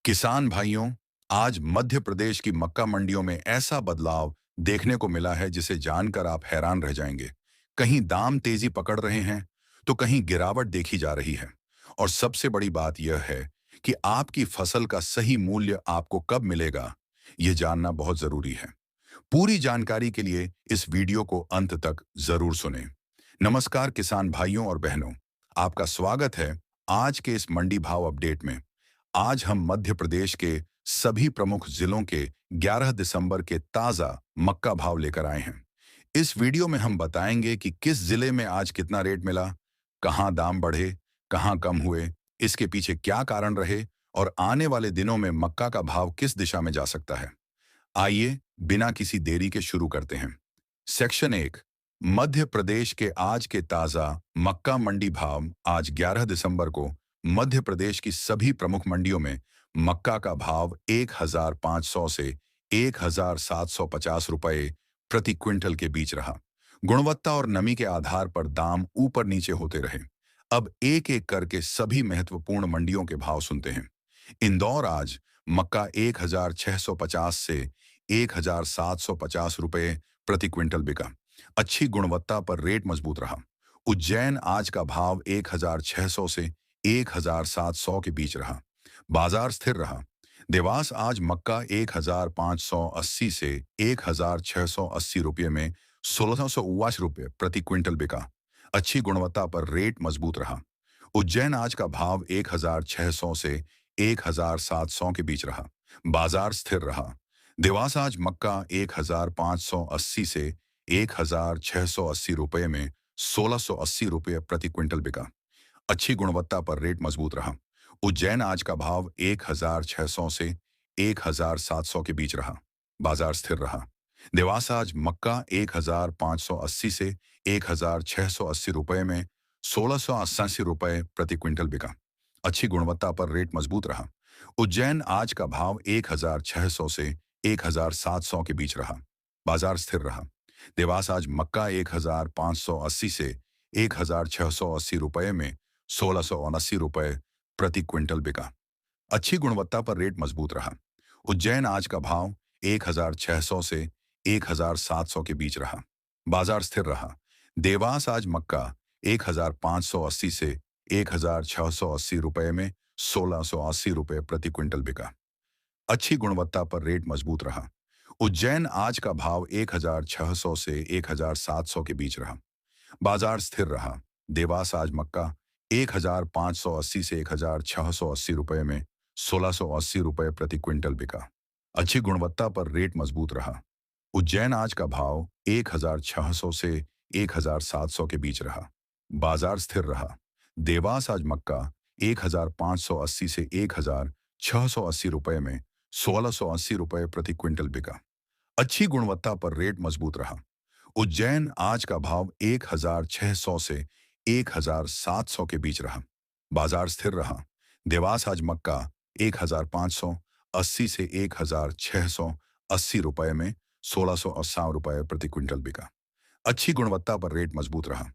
किसान भाइयों, आज मध्य प्रदेश की मक्का मंडियों में ऐसा बदलाव देखने को मिला है जिसे जानकर आप हैरान रह जाएंगे। कहीं दाम तेजी पकड़ रहे हैं, तो कहीं गिरावट देखी जा रही है। और सबसे बड़ी बात यह है कि आपकी फसल का सही मूल्य आपको कब मिलेगा, यह जानना बहुत जरूरी है। पूरी जानकारी के लिए इस वीडियो को अंत तक जरूर सुनें। नमस्कार किसान भाइयों और बहनों, आपका स्वागत है आज के इस मंडी भाव अपडेट में। आज हम मध्य प्रदेश के सभी प्रमुख जिलों के 11 दिसंबर के ताजा मक्का भाव लेकर आए हैं। इस वीडियो में हम बताएंगे कि किस जिले में आज कितना रेट मिला, कहां दाम बढ़े, कहां कम हुए, इसके पीछे क्या कारण रहे और आने वाले दिनों में मक्का का भाव किस दिशा में जा सकता है। आइए बिना किसी देरी के शुरू करते हैं। सेक्शन 1, मध्य प्रदेश के आज के ताजा मक्का मंडी भाव। आज 11 दिसंबर को मध्य प्रदेश की सभी प्रमुख मंडियों में मक्का का भाव 1500 से 1750 रुपए प्रति क्विंटल के बीच रहा। गुणवत्ता और नमी के आधार पर दाम ऊपर नीचे होते रहे। अब एक एक करके सभी महत्वपूर्ण मंडियों के भाव सुनते हैं। इंदौर आज मक्का 1650 से 1750 रुपए प्रति क्विंटल बिका। अच्छी गुणवत्ता पर रेट मजबूत रहा। उज्जैन आज का भाव 1600 से 1700 के बीच रहा। बाजार स्थिर रहा। देवास आज मक्का 1580 से 1680 रुपये में 1679 रुपये प्रति क्विंटल बिका। अच्छी गुणवत्ता पर रेट मजबूत रहा। उज्जैन आज का भाव 1600 से 1700 के बीच रहा। बाजार स्थिर रहा। देवास आज मक्का 1580 से 1680 रुपये में 1680 रुपये प्रति क्विंटल बिका। अच्छी गुणवत्ता पर रेट मजबूत रहा। उज्जैन आज का भाव 1600 से 1700 के बीच रहा। बाजार स्थिर रहा। देवास आज मक्का 1580 से 1680 रुपये में 1680 रुपये प्रति क्विंटल बिका। अच्छी गुणवत्ता पर रेट मजबूत रहा। उज्जैन आज का भाव 1600 से 1700 के बीच रहा। बाजार स्थिर रहा। देवास आज मक्का 1580 से 1680 रुपये में 1679 रुपये प्रति क्विंटल बिका। अच्छी गुणवत्ता पर रेट मजबूत रहा। उज्जैन आज का भाव 1600 से 1700 के बीच रहा। बाजार स्थिर रहा। देवास आज मक्का 1580 से 1680 रुपये में 1680 रुपये प्रति क्विंटल बिका। अच्छी गुणवत्ता पर रेट मजबूत रहा। उज्जैन आज का भाव 1600 से 1700 के बीच रहा। बाजार स्थिर रहा। देवास आज मक्का 1580 से 1680 रुपये में 1680 रुपये प्रति क्विंटल बिका। अच्छी गुणवत्ता पर रेट मजबूत रहा। उज्जैन आज का भाव 1600 से 1700 के बीच रहा। बाजार स्थिर रहा। देवास आज मक्का 1580 से 1680 रुपये में 1680 रुपये प्रति क्विंटल बिका। अच्छी गुणवत्ता पर रेट मजबूत रहा। उज्जैन आज का भाव 1600 से 1700 के बीच रहा। बाजार स्थिर रहा। देवास आज मक्का 1580 से 1680 रुपये में 1680 रुपये प्रति क्विंटल बिका। अच्छी गुणवत्ता पर रेट मजबूत रहा।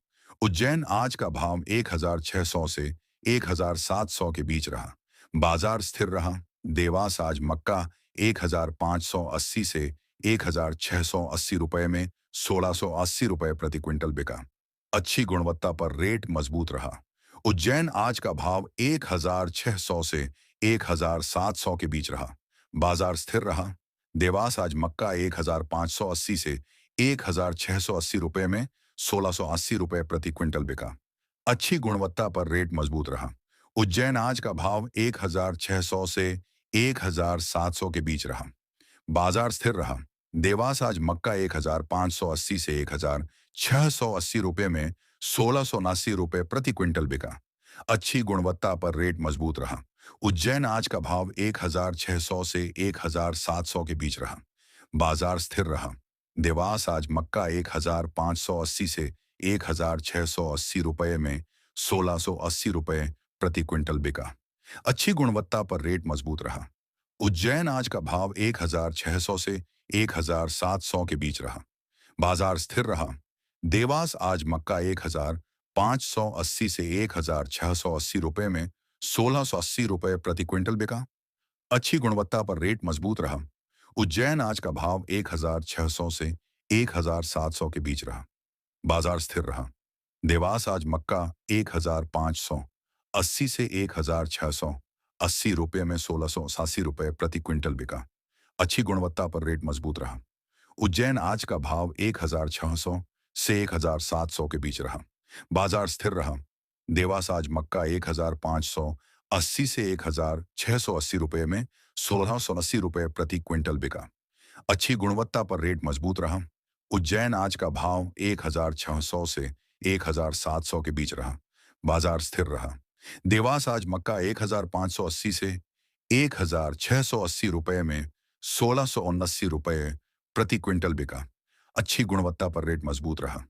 उज्जैन आज का भाव 1600 से 1700 के बीच रहा। बाजार स्थिर रहा। देवास आज मक्का 1580 से 1680 रुपये में 1680 रुपये प्रति क्विंटल बिका। अच्छी गुणवत्ता पर रेट मजबूत रहा। उज्जैन आज का भाव 1600 से 1700 के बीच रहा। बाजार स्थिर रहा। देवास आज मक्का 1580 से 1680 रुपये में 1680 रुपये प्रति क्विंटल बिका। अच्छी गुणवत्ता पर रेट मजबूत रहा। उज्जैन आज का भाव 1600 से 1700 के बीच रहा। बाजार स्थिर रहा। देवास आज मक्का 1580 से 1680 रुपये में 1679 रुपये प्रति क्विंटल बिका। अच्छी गुणवत्ता पर रेट मजबूत रहा। उज्जैन आज का भाव 1600 से 1700 के बीच रहा। बाजार स्थिर रहा। देवास आज मक्का 1580 से 1680 रुपये में 1680 रुपये प्रति क्विंटल बिका। अच्छी गुणवत्ता पर रेट मजबूत रहा। उज्जैन आज का भाव 1600 से 1700 के बीच रहा। बाजार स्थिर रहा। देवास आज मक्का 1580 से 1680 रुपये में 1680 रुपये प्रति क्विंटल बिका। अच्छी गुणवत्ता पर रेट मजबूत रहा। उज्जैन आज का भाव 1,600 से 1,700 के बीच रहा। बाजार स्थिर रहा। देवास आज मक्का 1,580 से 1,680 रुपये में 1,680 रुपये प्रति क्विंटल बिका। अच्छी गुणवत्ता पर रेट मजबूत रहा। उज्जैन आज का भाव 1,600 से 1,700 के बीच रहा। बाजार स्थिर रहा। देवास आज मक्का 1,580 से 1,680 रुपये में 1,680 रुपये प्रति क्विंटल बिका। अच्छी गुणवत्ता पर रेट मजबूत रहा। उज्जैन आज का भाव 1,600 से 1,700 के बीच रहा। बाजार स्थिर रहा। देवास आज मक्का 1,580 से 1,680 रुपये में 1,679 रुपये प्रति क्विंटल बिका। अच्छी गुणवत्ता पर रेट मजबूत रहा।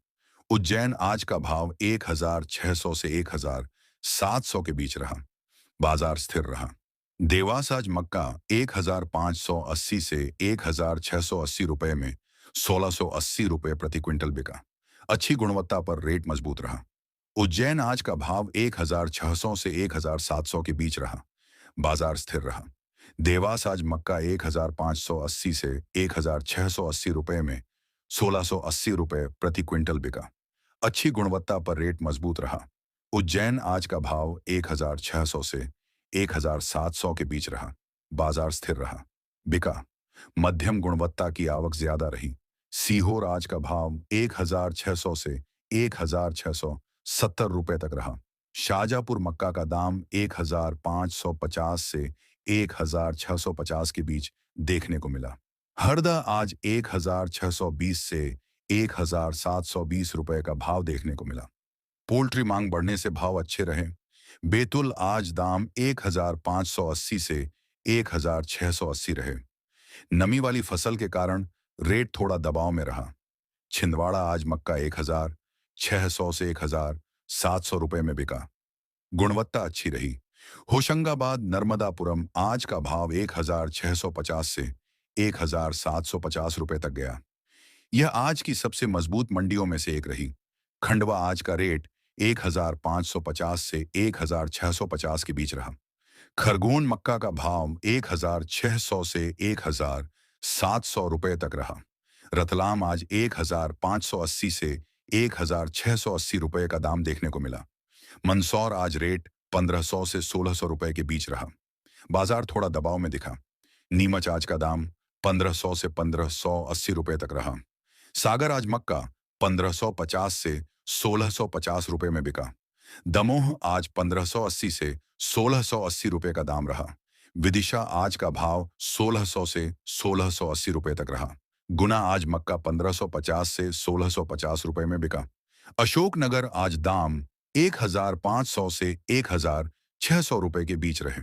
उज्जैन आज का भाव 1,600 से 1,700 के बीच रहा। बाजार स्थिर रहा। देवास आज मक्का 1,580 से 1,680 रुपये में 1,680 रुपये प्रति क्विंटल बिका। अच्छी गुणवत्ता पर रेट मजबूत रहा। उज्जैन आज का भाव 1,600 से 1,700 के बीच रहा। बाजार स्थिर रहा। देवास आज मक्का 1,580 से 1,680 रुपये में 1,680 रुपये प्रति क्विंटल बिका। अच्छी गुणवत्ता पर रेट मजबूत रहा। उज्जैन आज का भाव 1,600 से 1,700 के बीच रहा। बाजार स्थिर रहा। बिका। मध्यम गुणवत्ता की आवक ज्यादा रही। सीहोर आज का भाव 1,600 से 1,670 रुपये तक रहा। शाहजहांपुर मक्का का दाम 1,550 से 1,650 के बीच देखने को मिला। हरदा आज 1,620 से 1,720 रुपये का भाव देखने को मिला। पोल्ट्री मांग बढ़ने से भाव अच्छे रहे। बैतूल आज दाम 1,580 से 1,680 रहे। नमी वाली फसल के कारण रेट थोड़ा दबाव में रहा। छिंदवाड़ा आज मक्का 1,600 से 1,700 रुपये में बिका। गुणवत्ता अच्छी रही। होशंगाबाद नर्मदापुरम आज का भाव 1,650 से 1,750 रुपये तक गया। यह आज की सबसे मजबूत मंडियों में से एक रही। खंडवा आज का रेट 1,550 से 1,650 के बीच रहा। खरगोन मक्का का भाव 1,600 से 1,700 रुपये तक रहा। रतलाम आज 1,580 से 1,680 रुपये का दाम देखने को मिला। मंदसौर आज रेट 1,500 से 1,600 रुपये के बीच रहा। बाजार थोड़ा दबाव में दिखा। नीमच आज का दाम 1,500 से 1,580 रुपये तक रहा। सागर आज मक्का 1,550 से 1,650 रुपये में बिका। दमोह आज 1,580 से 1,680 रुपये का दाम रहा। विदिशा आज का भाव 1,600 से 1,680 रुपये तक रहा। गुना आज मक्का 1,550 से 1,650 रुपये में बिका। अशोकनगर आज दाम 1,500 से 1,600 रुपये के बीच रहे।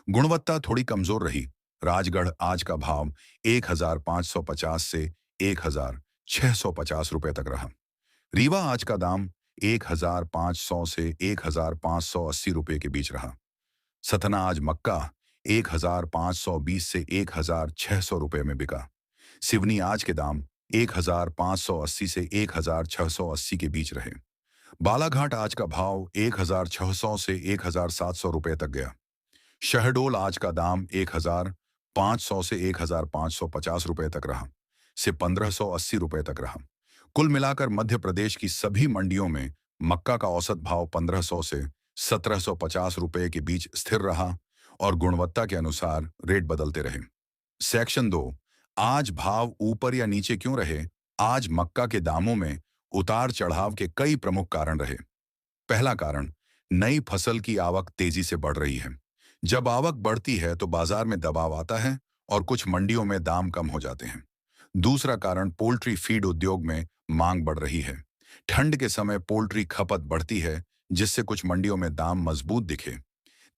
गुणवत्ता थोड़ी कमजोर रही। राजगढ़ आज का भाव 1,550 से 1,650 रुपये तक रहा। रीवा आज का दाम 1,500 से 1,580 रुपये के बीच रहा। सतना आज मक्का 1,520 से 1,600 रुपये में बिका। सिवनी आज के दाम 1,580 से 1,680 के बीच रहे। बालाघाट आज का भाव 1,600 से 1,700 रुपये तक गया। शहडोल आज का दाम 1,500 से 1,550 रुपये तक रहा से 1,580 रुपये तक रहा। कुल मिलाकर मध्य प्रदेश की सभी मंडियों में मक्का का औसत भाव 1,500 से 1,750 रुपये के बीच स्थिर रहा और गुणवत्ता के अनुसार रेट बदलते रहे। सेक्शन 2, आज भाव ऊपर या नीचे क्यों रहे? आज मक्का के दामों में उतार चढ़ाव के कई प्रमुख कारण रहे। पहला कारण, नई फसल की आवक तेजी से बढ़ रही है। जब आवक बढ़ती है तो बाजार में दबाव आता है और कुछ मंडियों में दाम कम हो जाते हैं। दूसरा कारण, पोल्ट्री फीड उद्योग में मांग बढ़ रही है। ठंड के समय पोल्ट्री खपत बढ़ती है जिससे कुछ मंडियों में दाम मजबूत दिखे।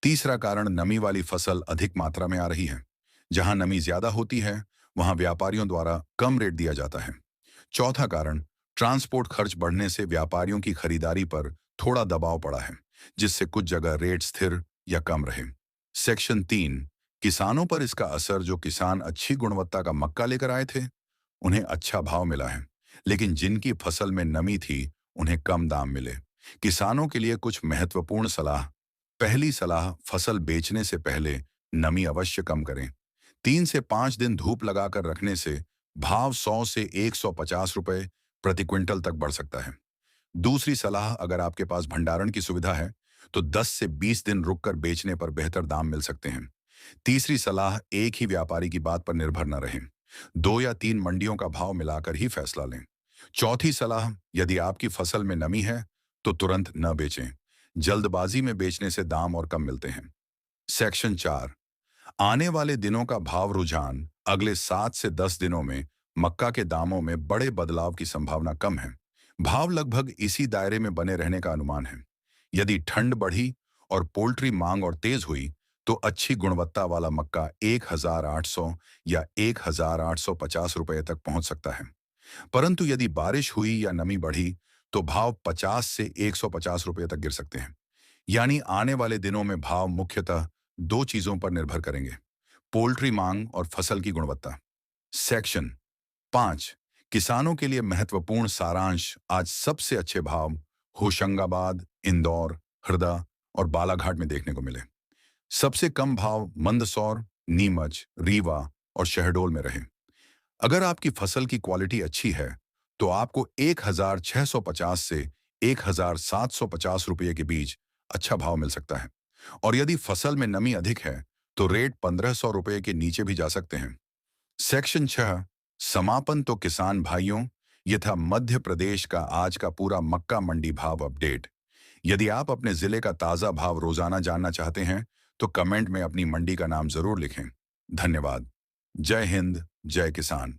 तीसरा कारण, नमी वाली फसल अधिक मात्रा में आ रही है। जहां नमी ज्यादा होती है वहां व्यापारियों द्वारा कम रेट दिया जाता है। चौथा कारण, ट्रांसपोर्ट खर्च बढ़ने से व्यापारियों की खरीदारी पर थोड़ा दबाव पड़ा है जिससे कुछ जगह रेट स्थिर या कम रहे। सेक्शन 3, किसानों पर इसका असर। जो किसान अच्छी गुणवत्ता का मक्का लेकर आए थे उन्हें अच्छा भाव मिला है, लेकिन जिनकी फसल में नमी थी उन्हें कम दाम मिले। किसानों के लिए कुछ महत्वपूर्ण सलाह। पहली सलाह, फसल बेचने से पहले नमी अवश्य कम करें। 3 से 5 दिन धूप लगाकर रखने से भाव 100 से 150 रुपए प्रति क्विंटल तक बढ़ सकता है। दूसरी सलाह, अगर आपके पास भंडारण की सुविधा है तो 10 से 20 दिन रुककर बेचने पर बेहतर दाम मिल सकते हैं। तीसरी सलाह, एक ही व्यापारी की बात पर निर्भर न रहें। 2 या 3 मंडियों का भाव मिलाकर ही फैसला लें। चौथी सलाह, यदि आपकी फसल में नमी है तो तुरंत न बेचें। जल्दबाजी में बेचने से दाम और कम मिलते हैं। सेक्शन 4, आने वाले दिनों का भाव रुझान। अगले 7 से 10 दिनों में मक्का के दामों में बड़े बदलाव की संभावना कम है। भाव लगभग इसी दायरे में बने रहने का अनुमान है। यदि ठंड बढ़ी और पोल्ट्री मांग और तेज हुई तो अच्छी गुणवत्ता वाला मक्का 1,800 या 1,850 रुपए तक पहुंच सकता है। परंतु यदि बारिश हुई या नमी बढ़ी तो भाव 50 से 150 रुपए तक गिर सकते हैं। यानी आने वाले दिनों में भाव मुख्यतः दो चीजों पर निर्भर करेंगे: पोल्ट्री मांग और फसल की गुणवत्ता। सेक्शन 5, किसानों के लिए महत्वपूर्ण सारांश। आज सबसे अच्छे भाव होशंगाबाद, इंदौर, हरदा और बालाघाट में देखने को मिले। सबसे कम भाव मंदसौर, नीमच, रीवा और शहडोल में रहे। अगर आपकी फसल की क्वालिटी अच्छी है तो आपको 1,650 से 1,750 रुपये के बीच अच्छा भाव मिल सकता है। और यदि फसल में नमी अधिक है तो रेट 1,500 रुपये के नीचे भी जा सकते हैं। सेक्शन 6, समापन। तो किसान भाइयों, ये था मध्य प्रदेश का आज का पूरा मक्का मंडी भाव अपडेट। यदि आप अपने जिले का ताजा भाव रोजाना जानना चाहते हैं तो कमेंट में अपनी मंडी का नाम जरूर लिखें। धन्यवाद। जय हिंद, जय किसान।